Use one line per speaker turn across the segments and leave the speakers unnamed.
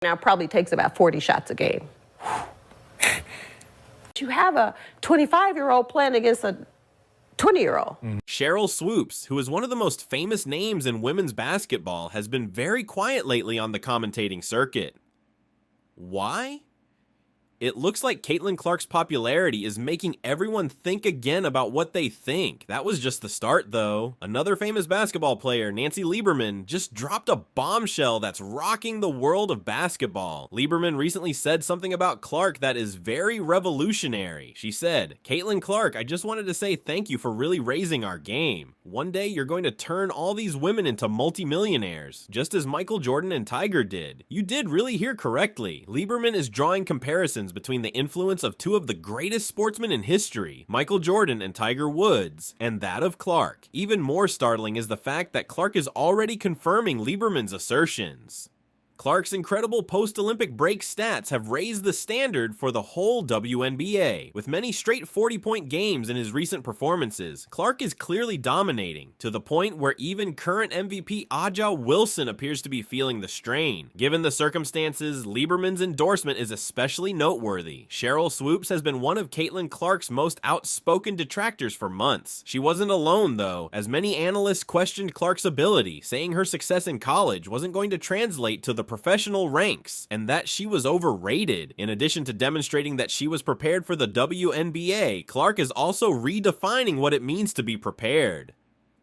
Now probably takes about 40 shots a game. You have a 25-year-old playing against a 20-year-old.
Sheryl Swoopes, who is one of the most famous names in women's basketball, has been very quiet lately on the commentating circuit. Why? It looks like Caitlin Clark's popularity is making everyone think again about what they think. That was just the start, though. Another famous basketball player, Nancy Lieberman, just dropped a bombshell that's rocking the world of basketball. Lieberman recently said something about Clark that is very revolutionary. She said, "Caitlin Clark, I just wanted to say thank you for really raising our game. One day you're going to turn all these women into multimillionaires, just as Michael Jordan and Tiger did." You did really hear correctly. Lieberman is drawing comparisons between the influence of two of the greatest sportsmen in history, Michael Jordan and Tiger Woods, and that of Clark. Even more startling is the fact that Clark is already confirming Lieberman's assertions. Clark's incredible post-Olympic break stats have raised the standard for the whole WNBA. With many straight 40-point games in his recent performances, Clark is clearly dominating, to the point where even current MVP A'ja Wilson appears to be feeling the strain. Given the circumstances, Lieberman's endorsement is especially noteworthy. Sheryl Swoopes has been one of Caitlin Clark's most outspoken detractors for months. She wasn't alone, though, as many analysts questioned Clark's ability, saying her success in college wasn't going to translate to the professional ranks, and that she was overrated. In addition to demonstrating that she was prepared for the WNBA, Clark is also redefining what it means to be prepared.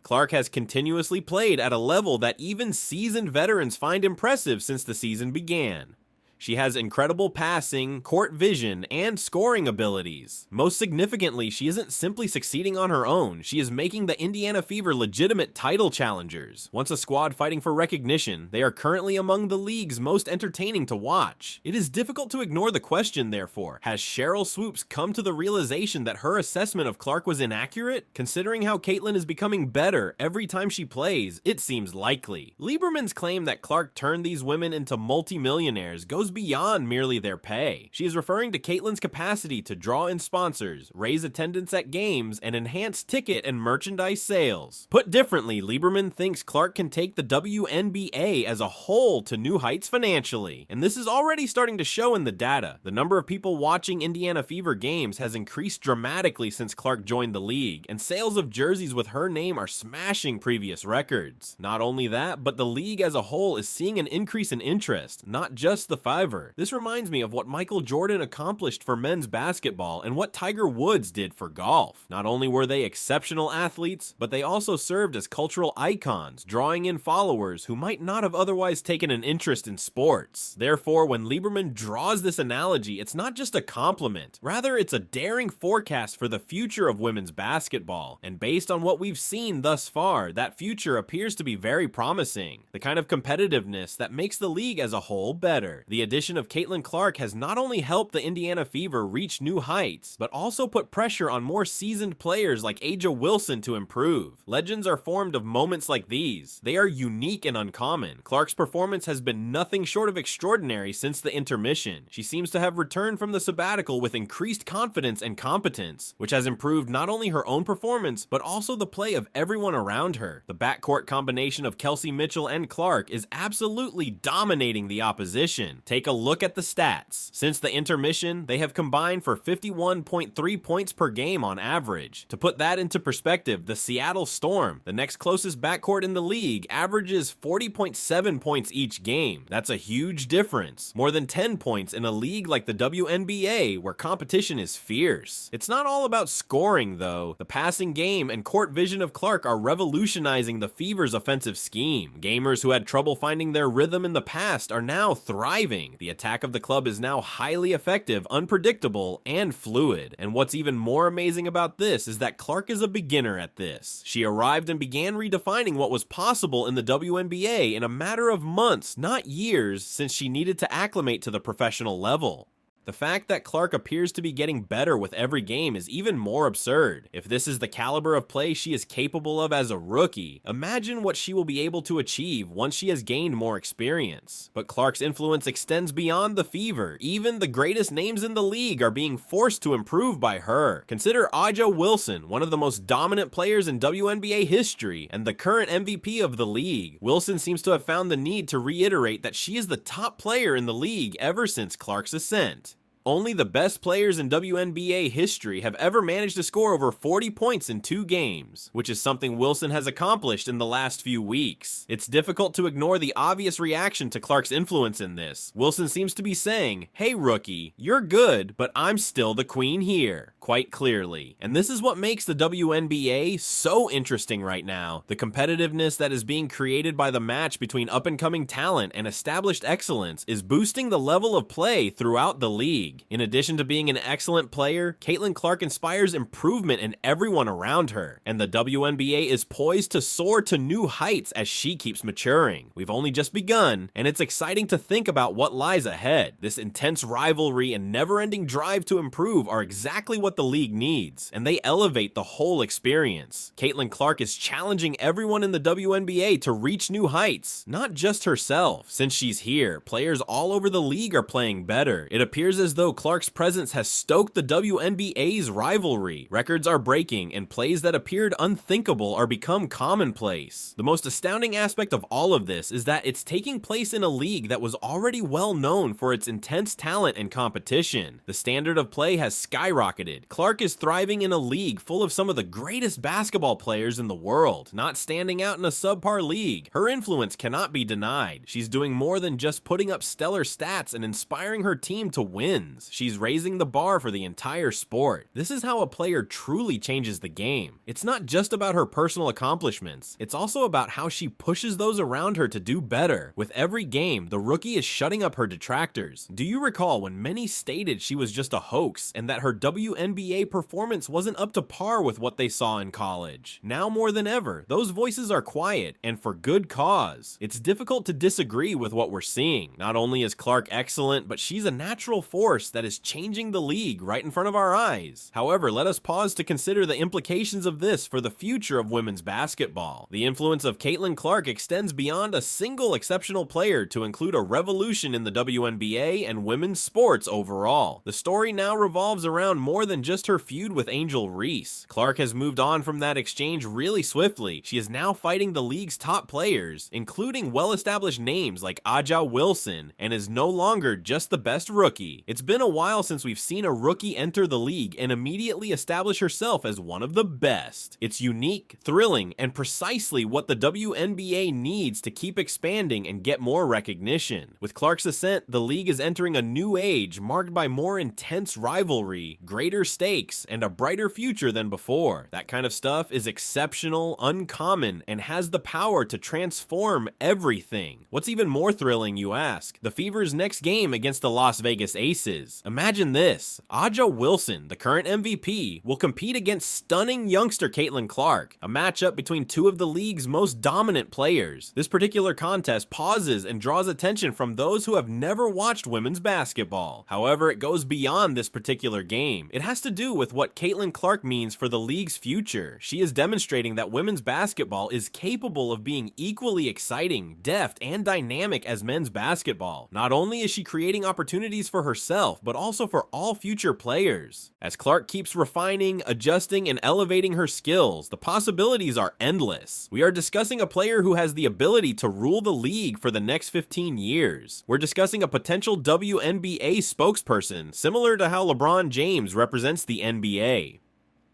Clark has continuously played at a level that even seasoned veterans find impressive since the season began. She has incredible passing, court vision, and scoring abilities. Most significantly, she isn't simply succeeding on her own, she is making the Indiana Fever legitimate title challengers. Once a squad fighting for recognition, they are currently among the league's most entertaining to watch. It is difficult to ignore the question, therefore, has Sheryl Swoopes come to the realization that her assessment of Clark was inaccurate? Considering how Caitlin is becoming better every time she plays, it seems likely. Lieberman's claim that Clark turned these women into multimillionaires goes beyond merely their pay. She is referring to Caitlin's capacity to draw in sponsors, raise attendance at games, and enhance ticket and merchandise sales. Put differently, Lieberman thinks Clark can take the WNBA as a whole to new heights financially, and this is already starting to show in the data. The number of people watching Indiana Fever games has increased dramatically since Clark joined the league, and sales of jerseys with her name are smashing previous records. Not only that, but the league as a whole is seeing an increase in interest, not just the Fiver. This reminds me of what Michael Jordan accomplished for men's basketball and what Tiger Woods did for golf. Not only were they exceptional athletes, but they also served as cultural icons, drawing in followers who might not have otherwise taken an interest in sports. Therefore, when Lieberman draws this analogy, it's not just a compliment. Rather, it's a daring forecast for the future of women's basketball. And based on what we've seen thus far, that future appears to be very promising. The kind of competitiveness that makes the league as a whole better. The addition of Caitlin Clark has not only helped the Indiana Fever reach new heights, but also put pressure on more seasoned players like A'ja Wilson to improve. Legends are formed of moments like these. They are unique and uncommon. Clark's performance has been nothing short of extraordinary since the intermission. She seems to have returned from the sabbatical with increased confidence and competence, which has improved not only her own performance, but also the play of everyone around her. The backcourt combination of Kelsey Mitchell and Clark is absolutely dominating the opposition. Take a look at the stats. Since the intermission, they have combined for 51.3 points per game on average. To put that into perspective, the Seattle Storm, the next closest backcourt in the league, averages 40.7 points each game. That's a huge difference. More than 10 points in a league like the WNBA, where competition is fierce. It's not all about scoring, though. The passing game and court vision of Clark are revolutionizing the Fever's offensive scheme. Gamers who had trouble finding their rhythm in the past are now thriving. The attack of the club is now highly effective, unpredictable, and fluid. And what's even more amazing about this is that Clark is a beginner at this. She arrived and began redefining what was possible in the WNBA in a matter of months, not years, since she needed to acclimate to the professional level. The fact that Clark appears to be getting better with every game is even more absurd. If this is the caliber of play she is capable of as a rookie, imagine what she will be able to achieve once she has gained more experience. But Clark's influence extends beyond the Fever. Even the greatest names in the league are being forced to improve by her. Consider Aja Wilson, one of the most dominant players in WNBA history and the current MVP of the league. Wilson seems to have found the need to reiterate that she is the top player in the league ever since Clark's ascent. Only the best players in WNBA history have ever managed to score over 40 points in 2 games, which is something Wilson has accomplished in the last few weeks. It's difficult to ignore the obvious reaction to Clark's influence in this. Wilson seems to be saying, "Hey rookie, you're good, but I'm still the queen here," quite clearly. And this is what makes the WNBA so interesting right now. The competitiveness that is being created by the match between up-and-coming talent and established excellence is boosting the level of play throughout the league. In addition to being an excellent player, Caitlin Clark inspires improvement in everyone around her, and the WNBA is poised to soar to new heights as she keeps maturing. We've only just begun, and it's exciting to think about what lies ahead. This intense rivalry and never-ending drive to improve are exactly what the league needs, and they elevate the whole experience. Caitlin Clark is challenging everyone in the WNBA to reach new heights, not just herself. Since she's here, players all over the league are playing better. It appears as though Clark's presence has stoked the WNBA's rivalry. Records are breaking, and plays that appeared unthinkable are become commonplace. The most astounding aspect of all of this is that it's taking place in a league that was already well known for its intense talent and competition. The standard of play has skyrocketed. Clark is thriving in a league full of some of the greatest basketball players in the world, not standing out in a subpar league. Her influence cannot be denied. She's doing more than just putting up stellar stats and inspiring her team to win. She's raising the bar for the entire sport. This is how a player truly changes the game. It's not just about her personal accomplishments, it's also about how she pushes those around her to do better. With every game, the rookie is shutting up her detractors. Do you recall when many stated she was just a hoax and that her WNBA performance wasn't up to par with what they saw in college? Now more than ever, those voices are quiet, and for good cause. It's difficult to disagree with what we're seeing. Not only is Clark excellent, but she's a natural force that is changing the league right in front of our eyes. However, let us pause to consider the implications of this for the future of women's basketball. The influence of Caitlin Clark extends beyond a single exceptional player to include a revolution in the WNBA and women's sports overall. The story now revolves around more than just her feud with Angel Reese. Clark has moved on from that exchange really swiftly. She is now fighting the league's top players, including well-established names like Aja Wilson, and is no longer just the best rookie. It's been a while since we've seen a rookie enter the league and immediately establish herself as one of the best. It's unique, thrilling, and precisely what the WNBA needs to keep expanding and get more recognition. With Clark's ascent, the league is entering a new age marked by more intense rivalry, greater stakes, and a brighter future than before. That kind of stuff is exceptional, uncommon, and has the power to transform everything. What's even more thrilling, you ask? The Fever's next game against the Las Vegas Aces. Imagine this. Aja Wilson, the current MVP, will compete against stunning youngster Caitlin Clark, a matchup between two of the league's most dominant players. This particular contest pauses and draws attention from those who have never watched women's basketball. However, it goes beyond this particular game. It has to do with what Caitlin Clark means for the league's future. She is demonstrating that women's basketball is capable of being equally exciting, deft, and dynamic as men's basketball. Not only is she creating opportunities for herself, but also for all future players. As Clark keeps refining, adjusting, and elevating her skills, the possibilities are endless. We are discussing a player who has the ability to rule the league for the next 15 years. We're discussing a potential WNBA spokesperson, similar to how LeBron James represents the NBA.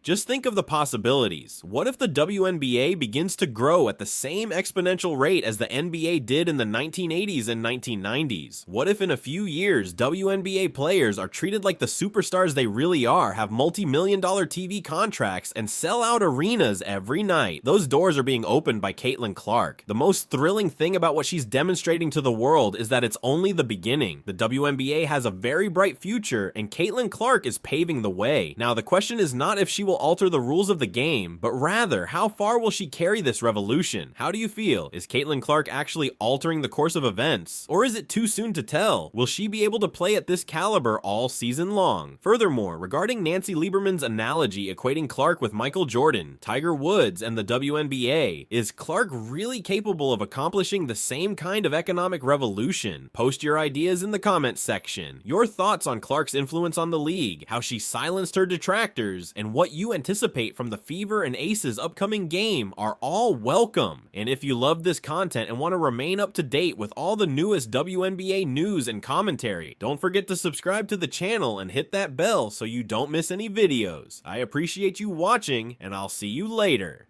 Just think of the possibilities. What if the WNBA begins to grow at the same exponential rate as the NBA did in the 1980s and 1990s? What if in a few years, WNBA players are treated like the superstars they really are, have multi-million-dollar TV contracts, and sell out arenas every night? Those doors are being opened by Caitlin Clark. The most thrilling thing about what she's demonstrating to the world is that it's only the beginning. The WNBA has a very bright future, and Caitlin Clark is paving the way. Now, the question is not if she will will alter the rules of the game, but rather, how far will she carry this revolution? How do you feel? Is Caitlin Clark actually altering the course of events? Or is it too soon to tell? Will she be able to play at this caliber all season long? Furthermore, regarding Nancy Lieberman's analogy equating Clark with Michael Jordan, Tiger Woods, and the WNBA, is Clark really capable of accomplishing the same kind of economic revolution? Post your ideas in the comments section. Your thoughts on Clark's influence on the league, how she silenced her detractors, and what you anticipate from the Fever and Aces upcoming game are all welcome. And if you love this content and want to remain up to date with all the newest WNBA news and commentary, don't forget to subscribe to the channel and hit that bell so you don't miss any videos. I appreciate you watching, and I'll see you later.